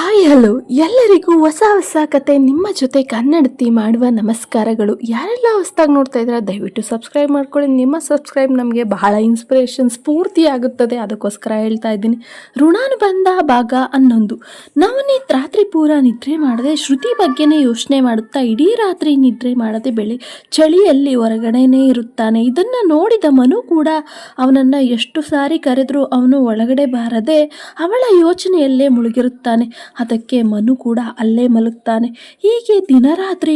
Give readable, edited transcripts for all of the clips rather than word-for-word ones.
Hi hello ಎಲ್ಲರಿಗೂ ಹೊಸ ಕತೆ ನಿಮ್ಮ ಜೊತೆ ಕನ್ನಡತಿ ಮಾಡುವ ನಮಸ್ಕಾರಗಳು. ಯಾರೆಲ್ಲ ಹೊಸದಾಗಿ ನೋಡ್ತಾ ಇದ್ದೀರಾ ದಯವಿಟ್ಟು ಸಬ್ಸ್ಕ್ರೈಬ್ ಮಾಡ್ಕೊಳ್ಳಿ. ನಿಮ್ಮ ಸಬ್ಸ್ಕ್ರೈಬ್ ನಮಗೆ ಬಹಳ ಇನ್ಸ್ಪಿರೇಷನ್ ಸ್ಫೂರ್ತಿ ಆಗುತ್ತದೆ, ಅದಕ್ಕೋಸ್ಕರ ಹೇಳ್ತಾ ಇದ್ದೀನಿ. ಋಣಾನುಬಂಧ ಭಾಗ 11. ನವನೀತ್ ರಾತ್ರಿ ಪೂರ ನಿದ್ರೆ ಮಾಡದೆ ಶ್ರುತಿ ಬಗ್ಗೆನೇ ಯೋಚನೆ ಮಾಡುತ್ತಾ ಇಡೀ ರಾತ್ರಿ ನಿದ್ರೆ ಮಾಡದೆ ಚಳಿಯಲ್ಲಿ ಹೊರಗಡೆನೇ ಇರುತ್ತಾನೆ. ಇದನ್ನು ನೋಡಿದ ಮನು ಕೂಡ ಅವನನ್ನು ಎಷ್ಟು ಸಾರಿ ಕರೆದರೂ ಅವನು ಒಳಗಡೆ ಬಾರದೆ ಅವಳ ಯೋಚನೆಯಲ್ಲೇ ಮುಳುಗಿರುತ್ತಾನೆ. ಅದಕ್ಕೆ ಮನು ಕೂಡ ಅಲ್ಲೇ ಮಲಗುತ್ತಾನೆ. ಹೀಗೆ ದಿನರಾತ್ರಿ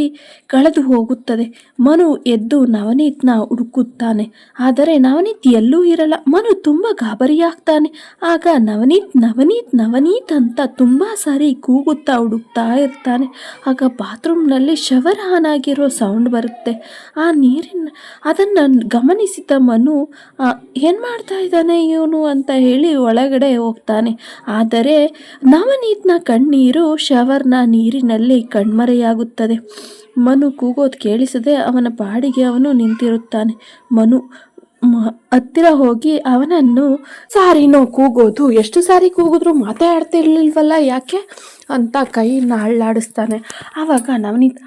ಕಳೆದು ಹೋಗುತ್ತದೆ. ಮನು ಎದ್ದು ನವನೀತ್ನ ಹುಡುಕುತ್ತಾನೆ. ಆದರೆ ನವನೀತ್ ಎಲ್ಲೂ ಇರಲ್ಲ. ಮನು ತುಂಬ ಗಾಬರಿಯಾಗ್ತಾನೆ. ಆಗ ನವನೀತ್ ನವನೀತ್ ನವನೀತ್ ಅಂತ ತುಂಬ ಸಾರಿ ಕೂಗುತ್ತಾ ಹುಡುಕ್ತಾ ಇರ್ತಾನೆ. ಆಗ ಬಾತ್ರೂಮ್ನಲ್ಲಿ ಶವರ್ ಆನ್ ಆಗಿರೋ ಸೌಂಡ್ ಬರುತ್ತೆ. ಆ ನೀರಿನ ಅದನ್ನು ಗಮನಿಸಿದ ಮನು ಏನು ಮಾಡ್ತಾ ಇದ್ದಾನೆ ಇವನು ಅಂತ ಹೇಳಿ ಒಳಗಡೆ ಹೋಗ್ತಾನೆ. ಆದರೆ ನವನೀತ್ನ ಕಣ್ಣೀರು ಶವರ್ನ ನೀರಿನಲ್ಲಿ ಕಣ್ಮರೆಯಾಗುತ್ತದೆ. ಮನು ಕೂಗೋದು ಕೇಳಿಸದೆ ಅವನ ಪಾಡಿಗೆ ಅವನು ನಿಂತಿರುತ್ತಾನೆ. ಮನು ಹತ್ತಿರ ಹೋಗಿ ಅವನನ್ನು ಸಾರಿನೋ ಕೂಗೋದು, ಎಷ್ಟು ಸಾರಿ ಕೂಗಿದ್ರು ಮಾತಾಡ್ತಿರ್ಲಿಲ್ವಲ್ಲ ಯಾಕೆ ಅಂತ ಕೈನ ಅಳ್ಳಾಡಿಸ್ತಾನೆ. ಆವಾಗ ನವನೀತ್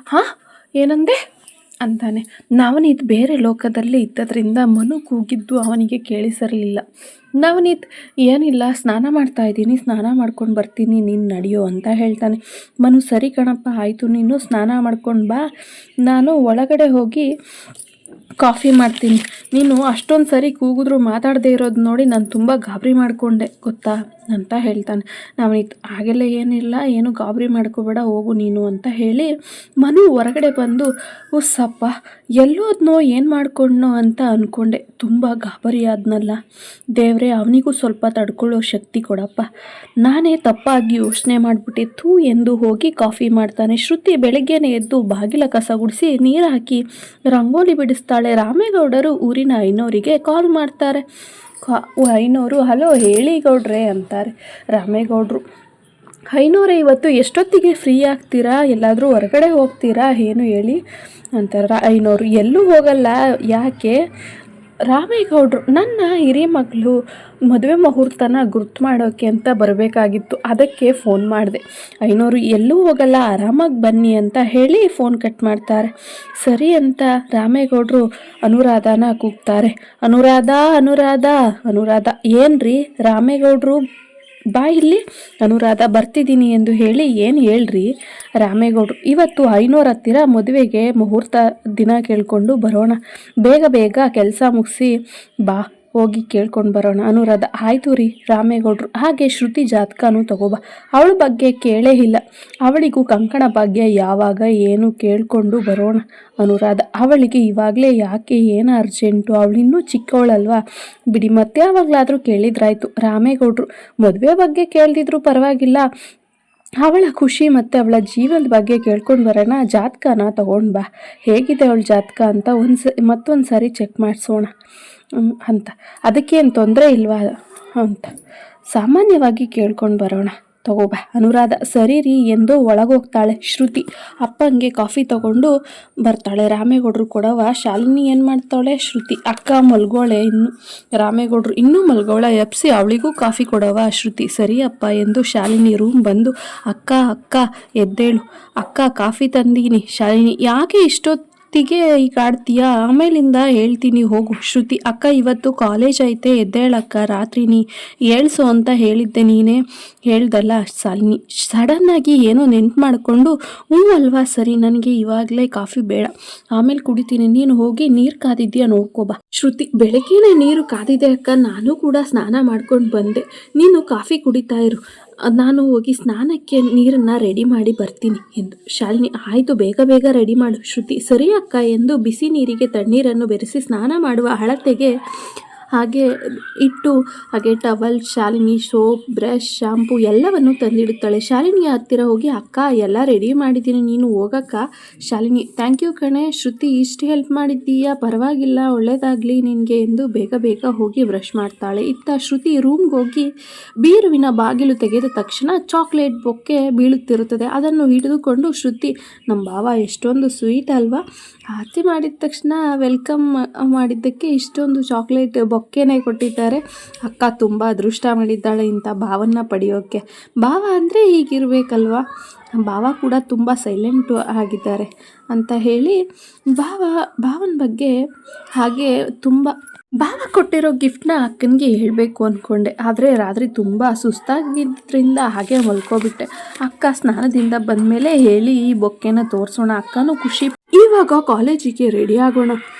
ಏನಂದೆ ಅಂತಾನೆ. ನವನೀತ್ ಬೇರೆ ಲೋಕದಲ್ಲಿ ಇದ್ದದ್ರಿಂದ ಮನು ಕೂಗಿದ್ದು ಅವನಿಗೆ ಕೇಳಿಸಿರಲಿಲ್ಲ. ನವನೀತ್ ಏನಿಲ್ಲ, ಸ್ನಾನ ಮಾಡ್ತಾ ಇದ್ದೀನಿ, ಸ್ನಾನ ಮಾಡ್ಕೊಂಡು ಬರ್ತೀನಿ, ನೀನು ನಡೆಯೋ ಅಂತ ಹೇಳ್ತಾನೆ. ಮನು ಸರಿ ಕಣಪ್ಪ, ಆಯಿತು, ನೀನು ಸ್ನಾನ ಮಾಡ್ಕೊಂಡು ಬಾ, ನಾನು ಒಳಗಡೆ ಹೋಗಿ ಕಾಫಿ ಮಾಡ್ತೀನಿ. ನೀನು ಅಷ್ಟೊಂದು ಸರಿ ಕೂಗಿದ್ರು ಮಾತಾಡದೇ ಇರೋದು ನೋಡಿ ನಾನು ತುಂಬ ಗಾಬರಿ ಮಾಡಿಕೊಂಡೆ ಗೊತ್ತಾ ಅಂತ ಹೇಳ್ತಾನೆ. ನವನೀತ್ ಹಾಗೆಲ್ಲ ಏನಿಲ್ಲ, ಏನು ಗಾಬರಿ ಮಾಡ್ಕೋಬೇಡ, ಹೋಗು ನೀನು ಅಂತ ಹೇಳಿ ಮನು ಹೊರಗಡೆ ಬಂದು ಉಸ್ಸಪ್ಪ ಎಲ್ಲೋದ್ನೋ ಏನು ಮಾಡ್ಕೊಂಡ್ನೋ ಅಂತ ಅಂದ್ಕೊಂಡೆ. ತುಂಬ ಗಾಬರಿ ಆದ್ನಲ್ಲ ದೇವ್ರೆ, ಅವನಿಗೂ ಸ್ವಲ್ಪ ತಡ್ಕೊಳ್ಳೋ ಶಕ್ತಿ ಕೊಡಪ್ಪ, ನಾನೇ ತಪ್ಪಾಗಿ ಯೋಚನೆ ಮಾಡಿಬಿಟ್ಟಿತ್ತು ಎಂದು ಹೋಗಿ ಕಾಫಿ ಮಾಡ್ತಾನೆ. ಶ್ರುತಿ ಬೆಳಗ್ಗೆನೇ ಎದ್ದು ಬಾಗಿಲ ಕಸ ಗುಡಿಸಿ ನೀರು ಹಾಕಿ ರಂಗೋಲಿ ಬಿಡಿಸ್ತಾಳೆ. ರಾಮೇಗೌಡರು ಊರಿನ ಐನೋರಿಗೆ ಕಾಲ್ ಮಾಡ್ತಾರೆ. ಐನೋರು ಹಲೋ ಹೇಳಿ ಗೌಡ್ರೆ ಅಂತಾರೆ. ರಾಮೇಗೌಡರು ಐನೋರೇ, ಇವತ್ತು ಎಷ್ಟೊತ್ತಿಗೆ ಫ್ರೀ ಆಗ್ತೀರಾ, ಎಲ್ಲಾದರೂ ಹೊರಗಡೆ ಹೋಗ್ತೀರಾ ಏನು ಹೇಳಿ ಅಂತಾರೆ. ಐನೋರು ಎಲ್ಲೂ ಹೋಗಲ್ಲ, ಯಾಕೆ? ರಾಮೇಗೌಡರು ನನ್ನ ಹಿರಿಯ ಮಗಳು ಮದುವೆ ಮುಹೂರ್ತನ ಗುರ್ತು ಮಾಡೋಕ್ಕೆ ಅಂತ ಬರಬೇಕಾಗಿತ್ತು, ಅದಕ್ಕೆ ಫೋನ್ ಮಾಡಿದೆ. ಐನೋರು ಎಲ್ಲೂ ಹೋಗಲ್ಲ, ಆರಾಮಾಗಿ ಬನ್ನಿ ಅಂತ ಹೇಳಿ ಫೋನ್ ಕಟ್ ಮಾಡ್ತಾರೆ. ಸರಿ ಅಂತ ರಾಮೇಗೌಡರು ಅನುರಾಧನ ಕೂಗ್ತಾರೆ. ಅನುರಾಧ ಅನುರಾಧ ಅನುರಾಧ ಏನ್ರಿ ರಾಮೇಗೌಡರು, ಬಾ ಇಲ್ಲಿ, ಅನುರಾಧ ಬರ್ತಿದ್ದೀನಿ ಎಂದು ಹೇಳಿ ಏನು ಹೇಳ್ರಿ? ರಾಮೇಗೌಡರು ಇವತ್ತು ಐನೋರ ಹತ್ತಿರ ಮದುವೆಗೆ ಮುಹೂರ್ತ ದಿನ ಕೇಳಿಕೊಂಡು ಬರೋಣ, ಬೇಗ ಬೇಗ ಕೆಲಸ ಮುಗಿಸಿ ಬಾ, ಹೋಗಿ ಕೇಳ್ಕೊಂಡು ಬರೋಣ. ಅನುರಾಧ ಆಯಿತು ರೀ. ರಾಮೇಗೌಡರು ಹಾಗೆ ಶ್ರುತಿ ಜಾತಕನೂ ತಗೋಬಾ, ಅವಳ ಬಗ್ಗೆ ಕೇಳೇ ಇಲ್ಲ, ಅವಳಿಗೂ ಕಂಕಣ ಭಾಗ್ಯ ಯಾವಾಗ ಏನು ಕೇಳಿಕೊಂಡು ಬರೋಣ. ಅನುರಾಧ ಅವಳಿಗೆ ಇವಾಗಲೇ ಯಾಕೆ, ಏನು ಅರ್ಜೆಂಟು, ಅವಳಿನ್ನೂ ಚಿಕ್ಕವಳಲ್ವಾ, ಬಿಡಿ ಮತ್ತೆ ಯಾವಾಗಲಾದರೂ ಕೇಳಿದ್ರಾಯ್ತು. ರಾಮೇಗೌಡರು ಮದುವೆ ಬಗ್ಗೆ ಕೇಳ್ದಿದ್ರು ಪರವಾಗಿಲ್ಲ, ಅವಳ ಖುಷಿ ಮತ್ತು ಅವಳ ಜೀವನದ ಬಗ್ಗೆ ಕೇಳ್ಕೊಂಡು ಬರೋಣ, ಜಾತಕನ ತಗೊಂಡು ಬಾ, ಹೇಗಿದೆ ಅವಳ ಜಾತಕ ಅಂತ ಮತ್ತೊಂದು ಸಾರಿ ಚೆಕ್ ಮಾಡಿಸೋಣ ಅಂತ. ಅದಕ್ಕೇನು ತೊಂದರೆ ಇಲ್ವಾ ಅಂತ ಸಾಮಾನ್ಯವಾಗಿ ಕೇಳ್ಕೊಂಡು ಬರೋಣ, ತಗೋಬಾ. ಅನುರಾಧ ಸರಿ ರೀ ಎಂದು ಒಳಗೋಗ್ತಾಳೆ. ಶ್ರುತಿ ಅಪ್ಪಂಗೆ ಕಾಫಿ ತಗೊಂಡು ಬರ್ತಾಳೆ. ರಾಮೇಗೌಡರು ಕೊಡವ ಶಾಲಿನಿ ಏನು ಮಾಡ್ತಾಳೆ? ಶ್ರುತಿ ಅಕ್ಕ ಮಲ್ಗೋಳೆ ಇನ್ನು. ರಾಮೇಗೌಡರು ಇನ್ನೂ ಮಲ್ಗೋಳೆ, ಎಪ್ಸಿ ಅವಳಿಗೂ ಕಾಫಿ ಕೊಡವ. ಶ್ರುತಿ ಸರಿ ಅಪ್ಪ ಎಂದು ಶಾಲಿನಿ ರೂಮ್ ಬಂದು ಅಕ್ಕ ಅಕ್ಕ ಎದ್ದೇಳು, ಅಕ್ಕ ಕಾಫಿ ತಂದೀನಿ. ಶಾಲಿನಿ ಯಾಕೆ ಇಷ್ಟೊತ್ತಿಗೆ ಈಗ ಆಡ್ತೀಯಾ, ಆಮೇಲಿಂದ ಹೇಳ್ತೀನಿ ಹೋಗು. ಶ್ರುತಿ ಅಕ್ಕ ಇವತ್ತು ಕಾಲೇಜ್ ಐತೆ, ಎದ್ದೇಳಕ್ಕ, ರಾತ್ರಿ ನೀ ಹೇಳ್ಸು ಅಂತ ಹೇಳಿದ್ದೆ, ನೀನೇ ಹೇಳ್ದಲ್ಲ. ಶಾಲಿನಿ ಸಡನ್ನಾಗಿ ಏನೋ ನೆನ್ಪು ಮಾಡಿಕೊಂಡು ಅಲ್ವಾ, ಸರಿ ನನಗೆ ಇವಾಗಲೇ ಕಾಫಿ ಬೇಡ, ಆಮೇಲೆ ಕುಡಿತೀನಿ, ನೀನು ಹೋಗಿ ನೀರು ಕಾದಿದ್ಯಾ ನೋಡ್ಕೋಬಾ. ಶ್ರುತಿ ಬೆಳಗ್ಗೆನೇ ನೀರು ಕಾದಿದೆ ಅಕ್ಕ, ನಾನು ಕೂಡ ಸ್ನಾನ ಮಾಡ್ಕೊಂಡು ಬಂದೆ, ನೀನು ಕಾಫಿ ಕುಡಿತಾ ಇರು, ನಾನು ಹೋಗಿ ಸ್ನಾನಕ್ಕೆ ನೀರನ್ನು ರೆಡಿ ಮಾಡಿ ಬರ್ತೀನಿ ಎಂದು. ಶಾಲಿನಿ ಆಯಿತು, ಬೇಗ ಬೇಗ ರೆಡಿ ಮಾಡು. ಶ್ರುತಿ ಸರಿ ಅಕ್ಕ ಎಂದು ಬಿಸಿ ನೀರಿಗೆ ತಣ್ಣೀರನ್ನು ಬೆರೆಸಿ ಸ್ನಾನ ಮಾಡುವ ಅಳತೆಗೆ ಹಾಗೆ ಇಟ್ಟು ಹಾಗೆ towel, Shalini soap, brush, shampoo ಎಲ್ಲವನ್ನು ತಂದಿಡುತ್ತಾಳೆ. ಶಾಲಿನಿಯ ಹತ್ತಿರ ಹೋಗಿ ಅಕ್ಕ ಎಲ್ಲ ರೆಡಿ ಮಾಡಿದ್ದೀನಿ, ನೀನು ಹೋಗಕ್ಕ. ಶಾಲಿನಿ ಥ್ಯಾಂಕ್ ಯು ಕಣೆ ಶ್ರುತಿ, ಇಷ್ಟು ಹೆಲ್ಪ್ ಮಾಡಿದ್ದೀಯಾ, ಪರವಾಗಿಲ್ಲ, ಒಳ್ಳೇದಾಗಲಿ ನಿನಗೆ ಎಂದು ಬೇಗ ಬೇಗ ಹೋಗಿ ಬ್ರಷ್ ಮಾಡ್ತಾಳೆ. ಇತ್ತ ಶ್ರುತಿ ರೂಮ್ಗೆ ಹೋಗಿ ಬೀರುವಿನ ಬಾಗಿಲು ತೆಗೆದ ತಕ್ಷಣ ಚಾಕ್ಲೇಟ್ ಬೊಕ್ಕೆ ಬೀಳುತ್ತಿರುತ್ತದೆ. ಅದನ್ನು ಹಿಡಿದುಕೊಂಡು ಶ್ರುತಿ ನಮ್ಮ ಭಾವ ಎಷ್ಟೊಂದು ಸ್ವೀಟ್ ಅಲ್ವಾ, ಆರತಿ ಮಾಡಿದ ತಕ್ಷಣ ವೆಲ್ಕಮ್ ಮಾಡಿದ್ದಕ್ಕೆ ಇಷ್ಟೊಂದು ಚಾಕ್ಲೇಟ್ ಬೊಕ್ಕೆನೇ ಕೊಟ್ಟಿದ್ದಾರೆ. ಅಕ್ಕ ತುಂಬ ಅದೃಷ್ಟ ಮಾಡಿದ್ದಾಳೆ ಇಂಥ ಭಾವನ್ನ ಪಡೆಯೋಕ್ಕೆ. ಭಾವ ಅಂದರೆ ಹೀಗಿರಬೇಕಲ್ವ, ಭಾವ ಕೂಡ ತುಂಬ ಸೈಲೆಂಟು ಆಗಿದ್ದಾರೆ ಅಂತ ಹೇಳಿ ಭಾವನ ಬಗ್ಗೆ ಹಾಗೆ ಭಾವ ಕೊಟ್ಟಿರೋ ಗಿಫ್ಟ್ನ ಅಕ್ಕನಿಗೆ ಹೇಳಬೇಕು ಅಂದ್ಕೊಂಡೆ. ಆದರೆ ರಾತ್ರಿ ತುಂಬ ಸುಸ್ತಾಗಿದ್ದರಿಂದ ಹಾಗೆ ಮಲ್ಕೊಬಿಟ್ಟೆ. ಅಕ್ಕ ಸ್ನಾನದಿಂದ ಬಂದಮೇಲೆ ಹೇಳಿ ಈ ಬೊಕ್ಕೆನ ತೋರಿಸೋಣ, ಅಕ್ಕನೂ ಖುಷಿ. ಇವಾಗ ಕಾಲೇಜಿಗೆ ರೆಡಿ ಆಗೋಣ.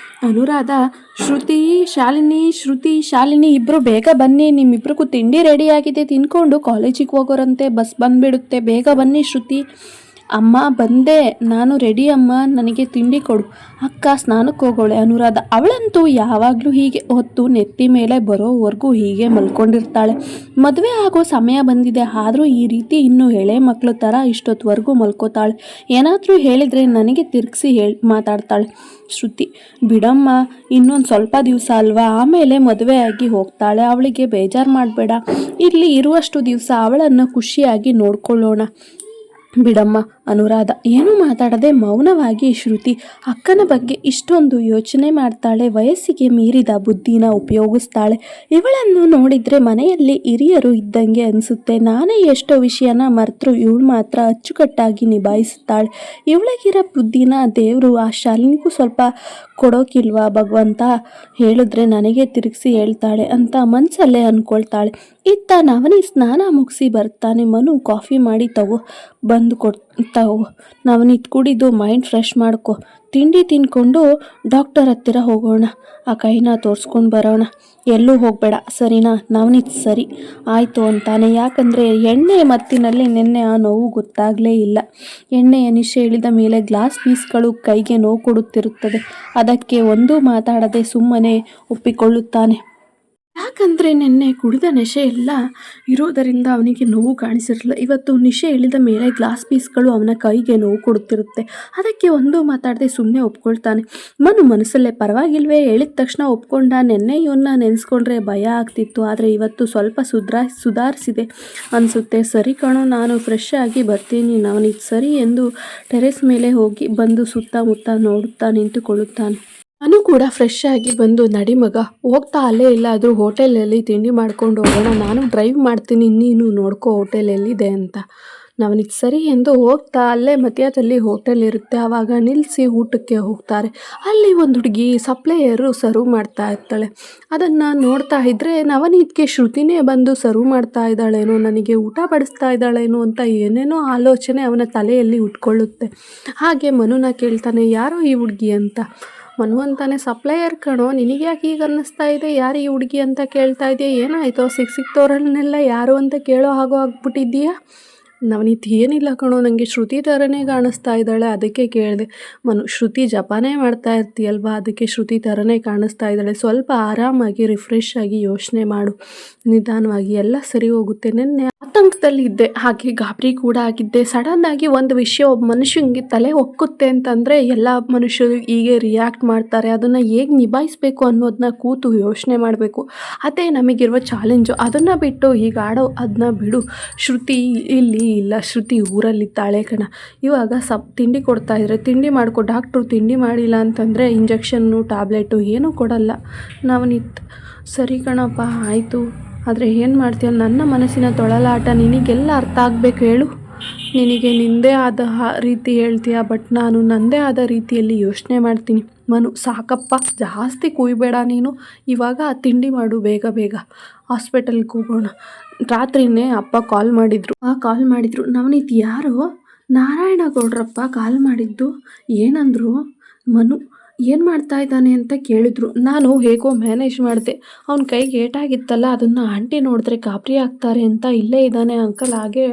ಅನುರಾಧ, ಶಾಲಿನಿ ಇಬ್ಬರು ಬೇಗ ಬನ್ನಿ, ನಿಮ್ಮಿಬ್ರಿಗೂ ತಿಂಡಿ ರೆಡಿಯಾಗಿದೆ, ತಿನ್ಕೊಂಡು ಕಾಲೇಜಿಗೆ ಹೋಗೋರಂತೆ, ಬಸ್ ಬಂದುಬಿಡುತ್ತೆ, ಬೇಗ ಬನ್ನಿ. ಶ್ರುತಿ, ಅಮ್ಮ ಬಂದೆ, ನಾನು ರೆಡಿ ಅಮ್ಮ, ನನಗೆ ತಿಂಡಿ ಕೊಡು. ಅಕ್ಕ ಸ್ನಾನಕ್ಕೆ ಹೋಗೋಳೆ. ಅನುರಾಧ, ಅವಳಂತೂ ಯಾವಾಗಲೂ ಹೀಗೆ ಹೊತ್ತು ನೆತ್ತಿ ಮೇಲೆ ಬರೋವರೆಗೂ ಹೀಗೆ ಮಲ್ಕೊಂಡಿರ್ತಾಳೆ. ಮದುವೆ ಆಗೋ ಸಮಯ ಬಂದಿದೆ, ಆದರೂ ಈ ರೀತಿ ಇನ್ನೂ ಎಳೆ ಮಕ್ಕಳು ಥರ ಇಷ್ಟೊತ್ತವರೆಗೂ ಮಲ್ಕೋತಾಳೆ. ಏನಾದರೂ ಹೇಳಿದರೆ ನನಗೆ ತಿರುಗಿಸಿ ಮಾತಾಡ್ತಾಳೆ. ಶ್ರುತಿ, ಬಿಡಮ್ಮ, ಇನ್ನೊಂದು ಸ್ವಲ್ಪ ದಿವಸ ಅಲ್ವಾ, ಆಮೇಲೆ ಮದುವೆ ಆಗಿ ಹೋಗ್ತಾಳೆ, ಅವಳಿಗೆ ಬೇಜಾರು ಮಾಡಬೇಡ, ಇಲ್ಲಿ ಇರುವಷ್ಟು ದಿವಸ ಅವಳನ್ನು ಖುಷಿಯಾಗಿ ನೋಡ್ಕೊಳ್ಳೋಣ ಬಿಡಮ್ಮ. ಅನುರಾಧ ಏನೂ ಮಾತಾಡದೆ ಮೌನವಾಗಿ. ಶ್ರುತಿ, ಅಕ್ಕನ ಬಗ್ಗೆ ಇಷ್ಟೊಂದು ಯೋಚನೆ ಮಾಡ್ತಾಳೆ, ವಯಸ್ಸಿಗೆ ಮೀರಿದ ಬುದ್ಧಿನ ಉಪಯೋಗಿಸ್ತಾಳೆ. ಇವಳನ್ನು ನೋಡಿದರೆ ಮನೆಯಲ್ಲಿ ಹಿರಿಯರು ಇದ್ದಂಗೆ ಅನಿಸುತ್ತೆ. ನಾನೇ ಎಷ್ಟೋ ವಿಷಯನ ಮರೆತರೂ ಇವಳು ಮಾತ್ರ ಅಚ್ಚುಕಟ್ಟಾಗಿ ನಿಭಾಯಿಸುತ್ತಾಳೆ. ಇವಳಿಗಿರೋ ಬುದ್ಧಿನ ದೇವರು ಆ ಶಾಲಿನಿಗೂ ಸ್ವಲ್ಪ ಕೊಡೋಕಿಲ್ವಾ ಭಗವಂತ, ಹೇಳಿದ್ರೆ ನನಗೆ ತಿರುಗಿಸಿ ಹೇಳ್ತಾಳೆ ಅಂತ ಮನಸ್ಸಲ್ಲೇ ಅಂದ್ಕೊಳ್ತಾಳೆ. ಇತ್ತ ನವನಿ ಸ್ನಾನ ಮುಗಿಸಿ ಬರ್ತಾನೆ. ಮನು, ಕಾಫಿ ಮಾಡಿ ಬಂದು ಕೊಡ್ತಾವು, ನವನೀತ್ ಕುಡಿದು ಮೈಂಡ್ ಫ್ರೆಶ್ ಮಾಡ್ಕೊ, ತಿಂಡಿ ತಿನ್ಕೊಂಡು ಡಾಕ್ಟರ್ ಹತ್ತಿರ ಹೋಗೋಣ, ಆ ಕೈನ ತೋರಿಸ್ಕೊಂಡು ಬರೋಣ. ಎಲ್ಲೂ ಹೋಗಬೇಡ ಸರಿನಾ? ನವನೀತ್ ಸರಿ ಆಯಿತು ಅಂತಾನೆ. ಯಾಕಂದರೆ ಎಣ್ಣೆ ಮತ್ತಿನಲ್ಲಿ ನಿನ್ನೆ ಆ ನೋವು ಗೊತ್ತಾಗಲೇ ಇಲ್ಲ. ಎಣ್ಣೆಯ ನಿಶೆ ಇಳಿದ ಮೇಲೆ ಗ್ಲಾಸ್ ಪೀಸ್ಗಳು ಕೈಗೆ ನೋವು ಕೊಡುತ್ತಿರುತ್ತದೆ. ಅದಕ್ಕೆ ಒಂದೂ ಮಾತಾಡದೆ ಸುಮ್ಮನೆ ಒಪ್ಪಿಕೊಳ್ಳುತ್ತಾನೆ. ಯಾಕಂದರೆ ನಿನ್ನೆ ಕುಡಿದ ನಶೆ ಎಲ್ಲ ಇರೋದರಿಂದ ಅವನಿಗೆ ನೋವು ಕಾಣಿಸಿರಲಿಲ್ಲ. ಇವತ್ತು ನಿಶೆ ಇಳಿದ ಮೇಲೆ ಗ್ಲಾಸ್ ಪೀಸ್ಗಳು ಅವನ ಕೈಗೆ ನೋವು ಕೊಡುತ್ತಿರುತ್ತೆ. ಅದಕ್ಕೆ ಒಂದೂ ಮಾತಾಡದೆ ಸುಮ್ಮನೆ ಒಪ್ಕೊಳ್ತಾನೆ. ಮನಸ್ಸಲ್ಲೇ ಪರವಾಗಿಲ್ವೇ, ಹೇಳಿದ ತಕ್ಷಣ ಒಪ್ಕೊಂಡ. ನಿನ್ನೆ ಇವನ್ನ ನೆನೆಸ್ಕೊಂಡ್ರೆ ಭಯ ಆಗ್ತಿತ್ತು, ಆದರೆ ಇವತ್ತು ಸ್ವಲ್ಪ ಸುಧಾರಿಸಿದೆ ಅನಿಸುತ್ತೆ. ಸರಿ ಕಣೋ, ನಾನು ಫ್ರೆಶ್ ಆಗಿ ಬರ್ತೀನಿ ನವನೀತ್. ಸರಿ ಎಂದು ಟೆರೆಸ್ ಮೇಲೆ ಹೋಗಿ ಬಂದು ಸುತ್ತಮುತ್ತ ನೋಡುತ್ತಾ ನಿಂತುಕೊಳ್ಳುತ್ತಾನೆ. ನಾನು ಕೂಡ ಫ್ರೆಶ್ ಆಗಿ ಬಂದು, ನಡಿ ಮಗ, ಹೋಗ್ತಾ ಅಲ್ಲೇ ಎಲ್ಲಾದರೂ ಹೋಟೆಲಲ್ಲಿ ತಿಂಡಿ ಮಾಡ್ಕೊಂಡು ಹೋಗೋಣ, ನಾನು ಡ್ರೈವ್ ಮಾಡ್ತೀನಿ, ನೀನು ನೋಡ್ಕೋ ಹೋಟೆಲ್ ಎಲ್ಲಿದೆ ಅಂತ. ನವನಿಗೆ ಸರಿ ಎಂದು ಹೋಗ್ತಾ ಅಲ್ಲೇ ಮಧ್ಯದಲ್ಲಿ ಹೋಟೆಲ್ ಇರುತ್ತೆ, ಆವಾಗ ನಿಲ್ಲಿಸಿ ಊಟಕ್ಕೆ ಹೋಗ್ತಾರೆ. ಅಲ್ಲಿ ಒಂದು ಹುಡುಗಿ ಸಪ್ಲೈಯರು ಸರ್ವ್ ಮಾಡ್ತಾ ಇರ್ತಾಳೆ. ಅದನ್ನು ನೋಡ್ತಾ ಇದ್ದರೆ ನವನೀತ್ಗೆ ಶ್ರುತಿನೇ ಬಂದು ಸರ್ವ್ ಮಾಡ್ತಾ ಇದ್ದಾಳೇನೋ, ನನಗೆ ಊಟ ಬಡಿಸ್ತಾ ಇದ್ದಾಳೇನೋ ಅಂತ ಏನೇನೋ ಆಲೋಚನೆ ಅವನ ತಲೆಯಲ್ಲಿ ಉಟ್ಕೊಳ್ಳುತ್ತೆ. ಹಾಗೆ ಮನುನ ಕೇಳ್ತಾನೆ, ಯಾರೋ ಈ ಹುಡುಗಿ ಅಂತ. ಮನು ಅಂತಾನೆ, ಸಪ್ಲೈಯರ್ ಕಣೋ, ನಿನಗೆ ಯಾಕೆ ಈಗ ಅನ್ನಿಸ್ತಾ ಇದೆ, ಯಾರು ಈ ಹುಡುಗಿ ಅಂತ ಕೇಳ್ತಾ ಇದೆಯಾ, ಏನಾಯಿತೋ ಸಿಕ್ತೋರನ್ನೆಲ್ಲ ಯಾರು ಅಂತ ಕೇಳೋ ಹಾಗೋ ಆಗ್ಬಿಟ್ಟಿದ್ದೀಯಾ? ನವನೀತ್, ಏನಿಲ್ಲ ಕಣೋ, ನನಗೆ ಶ್ರುತಿ ಥರನೇ ಕಾಣಿಸ್ತಾ ಇದ್ದಾಳೆ, ಅದಕ್ಕೆ ಕೇಳಿದೆ. ಮನು, ಶ್ರುತಿ ಜಪಾನೇ ಮಾಡ್ತಾ ಇರ್ತೀಯಲ್ವಾ, ಅದಕ್ಕೆ ಶ್ರುತಿ ಥರನೇ ಕಾಣಿಸ್ತಾ ಇದ್ದಾಳೆ, ಸ್ವಲ್ಪ ಆರಾಮಾಗಿ ರಿಫ್ರೆಶ್ ಆಗಿ ಯೋಚನೆ ಮಾಡು, ನಿಧಾನವಾಗಿ ಎಲ್ಲ ಸರಿ ಹೋಗುತ್ತೆ. ನಿನ್ನೆ ಆತಂಕದಲ್ಲಿದ್ದೆ, ಹಾಗೆ ಗಾಬರಿ ಕೂಡ ಆಗಿದ್ದೆ. ಸಡನ್ನಾಗಿ ಒಂದು ವಿಷಯ ಒಬ್ಬ ಮನುಷ್ಯನಿಗೆ ತಲೆ ಹೊಕ್ಕುತ್ತೆ ಅಂತಂದರೆ ಎಲ್ಲ ಮನುಷ್ಯರು ಹೀಗೆ ರಿಯಾಕ್ಟ್ ಮಾಡ್ತಾರೆ. ಅದನ್ನು ಹೇಗೆ ನಿಭಾಯಿಸಬೇಕು ಅನ್ನೋದನ್ನ ಕೂತು ಯೋಚನೆ ಮಾಡಬೇಕು. ಅದೇ ನಮಗಿರುವ ಚಾಲೆಂಜು. ಅದನ್ನು ಬಿಟ್ಟು ಈಗ ಅದನ್ನ ಬಿಡು. ಶ್ರುತಿ ಇಲ್ಲಿ ಇಲ್ಲ, ಶ್ರುತಿ ಊರಲ್ಲಿದ್ದಾಳೆ ಕಣ. ಇವಾಗ ತಿಂಡಿ ಕೊಡ್ತಾಯಿದ್ರೆ ತಿಂಡಿ ಮಾಡಿಕೊ, ಡಾಕ್ಟ್ರು ತಿಂಡಿ ಮಾಡಿಲ್ಲ ಅಂತಂದರೆ ಇಂಜೆಕ್ಷನ್ನು ಟ್ಯಾಬ್ಲೆಟು ಏನೂ ಕೊಡಲ್ಲ. ನವನೀತ್, ಸರಿ ಕಣಪ್ಪ ಆಯಿತು, ಆದರೆ ಏನು ಮಾಡ್ತೀಯ, ನನ್ನ ಮನಸ್ಸಿನ ತೊಳಲಾಟ ನಿನಗೆಲ್ಲ ಅರ್ಥ ಆಗಬೇಕು ಹೇಳು. ನಿನಗೆ ನಿಂದೇ ಆದ ರೀತಿ ಹೇಳ್ತೀಯ, ಬಟ್ ನಾನು ನನ್ನದೇ ಆದ ರೀತಿಯಲ್ಲಿ ಯೋಚನೆ ಮಾಡ್ತೀನಿ. ಮನು, ಸಾಕಪ್ಪ, ಜಾಸ್ತಿ ಕುಯ್ಬೇಡ ನೀನು, ಇವಾಗ ತಿಂಡಿ ಮಾಡು, ಬೇಗ ಬೇಗ ಹಾಸ್ಪಿಟಲ್ಗೆ ಹೋಗೋಣ. ರಾತ್ರಿನೇ ಅಪ್ಪ ಕಾಲ್ ಮಾಡಿದ್ರು. ನವನೀತ್, ಯಾರು? ನಾರಾಯಣ ಗೌಡ್ರಪ್ಪ ಕಾಲ್ ಮಾಡಿದ್ದು, ಏನಂದರು? ಮನು, ಏನು ಮಾಡ್ತಾ ಇದ್ದಾನೆ ಅಂತ ಕೇಳಿದ್ರು. ನಾನು ಹೇಗೋ ಮ್ಯಾನೇಜ್ ಮಾಡಿದೆ. ಅವನ ಕೈಗೆ ಏಟಾಗಿತ್ತಲ್ಲ, ಅದನ್ನು ಆಂಟಿ ನೋಡಿದ್ರೆ ಗಾಬರಿ ಆಗ್ತಾರೆ ಅಂತ ಇಲ್ಲೇ ಇದ್ದಾನೆ ಅಂಕಲ್, ಹಾಗೆ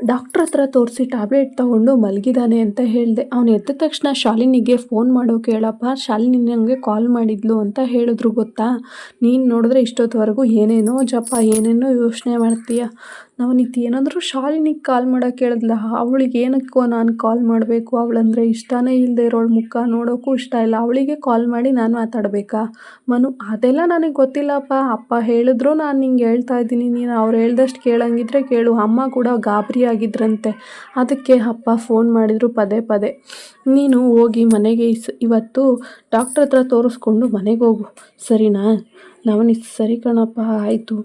ಡಾಕ್ಟ್ರ್ ಹತ್ರ ತೋರಿಸಿ ಟ್ಯಾಬ್ಲೆಟ್ ತೊಗೊಂಡು ಮಲಗಿದ್ದಾನೆ ಅಂತ ಹೇಳಿದೆ. ಅವನು ಎದ್ದ ತಕ್ಷಣ ಶಾಲಿನಿಗೆ ಫೋನ್ ಮಾಡೋಕೆ ಹೇಳಪ್ಪ, ಶಾಲಿನಿ ನನಗೆ ಕಾಲ್ ಮಾಡಿದ್ಲು ಅಂತ ಹೇಳಿದ್ರು ಗೊತ್ತಾ. ನೀನು ನೋಡಿದ್ರೆ ಇಷ್ಟೊತ್ತವರೆಗೂ ಏನೇನೋ ಜಪ, ಏನೇನೋ ಯೋಚನೆ ಮಾಡ್ತೀಯ. ನವನೀತ್, ಏನಾದರೂ ಶಾಲಿನಿಗೆ ಕಾಲ್ ಮಾಡೋಕೆ ಹೇಳಿದ್ಲ, ಅವಳಿಗೆ ಏನಕ್ಕೋ ನಾನು ಕಾಲ್ ಮಾಡಬೇಕು, ಅವಳಂದರೆ ಇಷ್ಟನೇ ಇಲ್ಲದೆ ಇರೋಳು, ಮುಖ ನೋಡೋಕ್ಕೂ ಇಷ್ಟ ಇಲ್ಲ, ಅವಳಿಗೆ ಕಾಲ್ ಮಾಡಿ ನಾನು ಮಾತಾಡಬೇಕಾ? ಮನು, ಅದೆಲ್ಲ ನನಗೆ ಗೊತ್ತಿಲ್ಲಪ್ಪ, ಅಪ್ಪ ಹೇಳಿದ್ರು ನಾನು ನಿಂಗೆ ಹೇಳ್ತಾ ಇದ್ದೀನಿ, ನೀನು ಅವ್ರು ಹೇಳ್ದಷ್ಟು ಕೇಳಂಗಿದ್ರೆ ಕೇಳು. ಅಮ್ಮ ಕೂಡ ಗಾಬರಿ ಆಗಿದ್ರಂತೆ, ಅದಕ್ಕೆ ಅಪ್ಪ ಫೋನ್ ಮಾಡಿದರು ಪದೇ ಪದೇ. ನೀನು ಹೋಗಿ ಮನೆಗೆ ಇವತ್ತು ಡಾಕ್ಟ್ರ್ ಹತ್ರ ತೋರಿಸ್ಕೊಂಡು ಮನೆಗೆ ಹೋಗು, ಸರಿನಾ? ನವನೀತ್ ಸರಿ ಕಣಪ್ಪ ಆಯಿತು.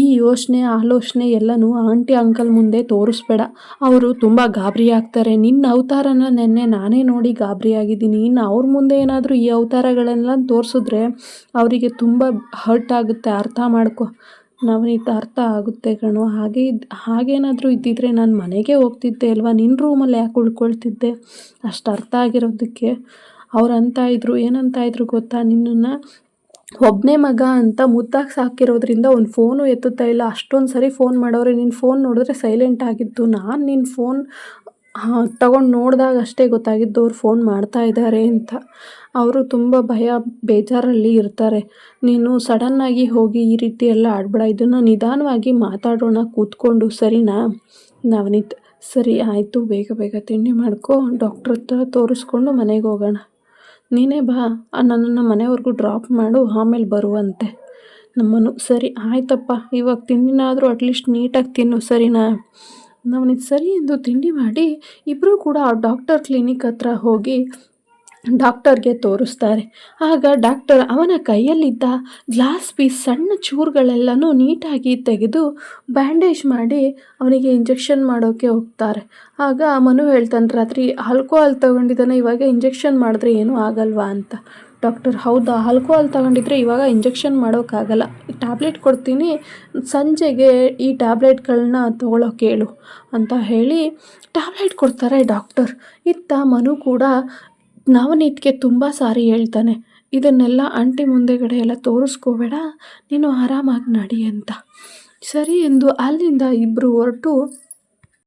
ಈ ಯೋಚನೆ ಆಲೋಚನೆ ಎಲ್ಲನೂ ಆಂಟಿ ಅಂಕಲ್ ಮುಂದೆ ತೋರಿಸ್ಬೇಡ. ಅವರು ತುಂಬ ಗಾಬರಿ ಆಗ್ತಾರೆ. ನಿನ್ನ ಅವತಾರನ ನೆನ್ನೆ ನಾನೇ ನೋಡಿ ಗಾಬರಿ ಆಗಿದ್ದೀನಿ. ಇನ್ನು ಅವ್ರ ಮುಂದೆ ಏನಾದರೂ ಈ ಅವತಾರಗಳೆಲ್ಲ ತೋರಿಸಿದ್ರೆ ಅವರಿಗೆ ತುಂಬ ಹರ್ಟ್ ಆಗುತ್ತೆ. ಅರ್ಥ ಮಾಡ್ಕೊ ನವನೀತ್, ಅರ್ಥ ಆಗುತ್ತೆ ಕಣೋ. ಹಾಗೇನಾದರೂ ಇದ್ದಿದ್ರೆ ನಾನು ಮನೆಗೆ ಹೋಗ್ತಿದ್ದೆ ಅಲ್ವಾ, ನಿನ್ನ ರೂಮಲ್ಲಿ ಯಾಕೆ ಉಳ್ಕೊಳ್ತಿದ್ದೆ? ಅಷ್ಟು ಅರ್ಥ ಆಗಿರೋದಕ್ಕೆ ಅವ್ರು ಏನಂತ ಇದ್ರು ಗೊತ್ತಾ, ನಿನ್ನನ್ನು ಒಬ್ಬನೇ ಮಗ ಅಂತ ಮುದ್ದಾಗಿ ಸಾಕಿರೋದ್ರಿಂದ ಒಂದು ಫೋನು ಎತ್ತುತ್ತಾ ಇಲ್ಲ. ಅಷ್ಟೊಂದು ಸರಿ ಫೋನ್ ಮಾಡೋರೆ, ನಿನ್ನ ಫೋನ್ ನೋಡಿದ್ರೆ ಸೈಲೆಂಟ್ ಆಗಿತ್ತು. ನಾನು ನಿನ್ನ ಫೋನ್ ತಗೊಂಡು ನೋಡಿದಾಗ ಅಷ್ಟೇ ಗೊತ್ತಾಗಿದ್ದು ಅವ್ರು ಫೋನ್ ಮಾಡ್ತಾ ಇದ್ದಾರೆ ಅಂತ. ಅವರು ತುಂಬ ಬೇಜಾರಲ್ಲಿ ಇರ್ತಾರೆ. ನೀನು ಸಡನ್ನಾಗಿ ಹೋಗಿ ಈ ರೀತಿ ಎಲ್ಲ ಆಡಬೇಡ. ಇದನ್ನು ನಿಧಾನವಾಗಿ ಮಾತಾಡೋಣ ಕೂತ್ಕೊಂಡು, ಸರಿನಾ? ನವನೀತ್ ಸರಿ ಆಯಿತು, ಬೇಗ ಬೇಗ ತಿಂಡಿ ಮಾಡ್ಕೊ, ಡಾಕ್ಟ್ರ್ ಹತ್ರ ತೋರಿಸ್ಕೊಂಡು ಮನೆಗೆ ಹೋಗೋಣ. ನೀನೇ ಬಾ, ನನ್ನನ್ನು ಮನೆವರೆಗೂ ಡ್ರಾಪ್ ಮಾಡು, ಆಮೇಲೆ ಬರುವಂತೆ. ನಮ್ಮನು ಸರಿ ಆಯ್ತಪ್ಪ, ಇವಾಗ ತಿಂಡಿನಾದರೂ ಅಟ್ಲೀಸ್ಟ್ ನೀಟಾಗಿ ತಿನ್ನು, ಸರಿನಾ? ನವನೀತ್ ಸರಿ ಎಂದು ತಿಂಡಿ ಮಾಡಿ ಇಬ್ಬರೂ ಕೂಡ ಡಾಕ್ಟರ್ ಕ್ಲಿನಿಕ್ ಹತ್ರ ಹೋಗಿ ಡಾಕ್ಟರ್ಗೆ ತೋರಿಸ್ತಾರೆ. ಆಗ ಡಾಕ್ಟರ್ ಅವನ ಕೈಯಲ್ಲಿದ್ದ ಗ್ಲಾಸ್ ಪೀಸ್ ಸಣ್ಣ ಚೂರುಗಳೆಲ್ಲನೂ ನೀಟಾಗಿ ತೆಗೆದು ಬ್ಯಾಂಡೇಜ್ ಮಾಡಿ ಅವನಿಗೆ ಇಂಜೆಕ್ಷನ್ ಮಾಡೋಕ್ಕೆ ಹೋಗ್ತಾರೆ. ಆಗ ಮನು ಹೇಳ್ತಾನೆ, ರಾತ್ರಿ ಆಲ್ಕೋಹಾಲ್ ತಗೊಂಡಿದ್ದಾನೆ, ಇವಾಗ ಇಂಜೆಕ್ಷನ್ ಮಾಡಿದ್ರೆ ಏನೂ ಆಗಲ್ವಾ ಅಂತ. ಡಾಕ್ಟರ್ ಹೌದಾ, ಆಲ್ಕೋಹಾಲ್ ತಗೊಂಡಿದ್ರೆ ಇವಾಗ ಇಂಜೆಕ್ಷನ್ ಮಾಡೋಕ್ಕಾಗಲ್ಲ, ಟ್ಯಾಬ್ಲೆಟ್ ಕೊಡ್ತೀನಿ, ಸಂಜೆಗೆ ಈ ಟ್ಯಾಬ್ಲೆಟ್ಗಳನ್ನ ತೊಗೊಳೋಕೆ ಹೇಳು ಅಂತ ಹೇಳಿ ಟ್ಯಾಬ್ಲೆಟ್ ಕೊಡ್ತಾರೆ ಡಾಕ್ಟರ್. ಇತ್ತ ಮನು ಕೂಡ ನವನೀತ್ಗೆ ತುಂಬ ಸಾರಿ ಹೇಳ್ತಾನೆ, ಇದನ್ನೆಲ್ಲ ಆಂಟಿ ಮುಂದೆಗಡೆ ಎಲ್ಲ ತೋರಿಸ್ಕೋಬೇಡ, ನೀನು ಆರಾಮಾಗಿ ನಡಿ ಅಂತ. ಸರಿ ಎಂದು ಅಲ್ಲಿಂದ ಇಬ್ಬರು ಹೊರಟು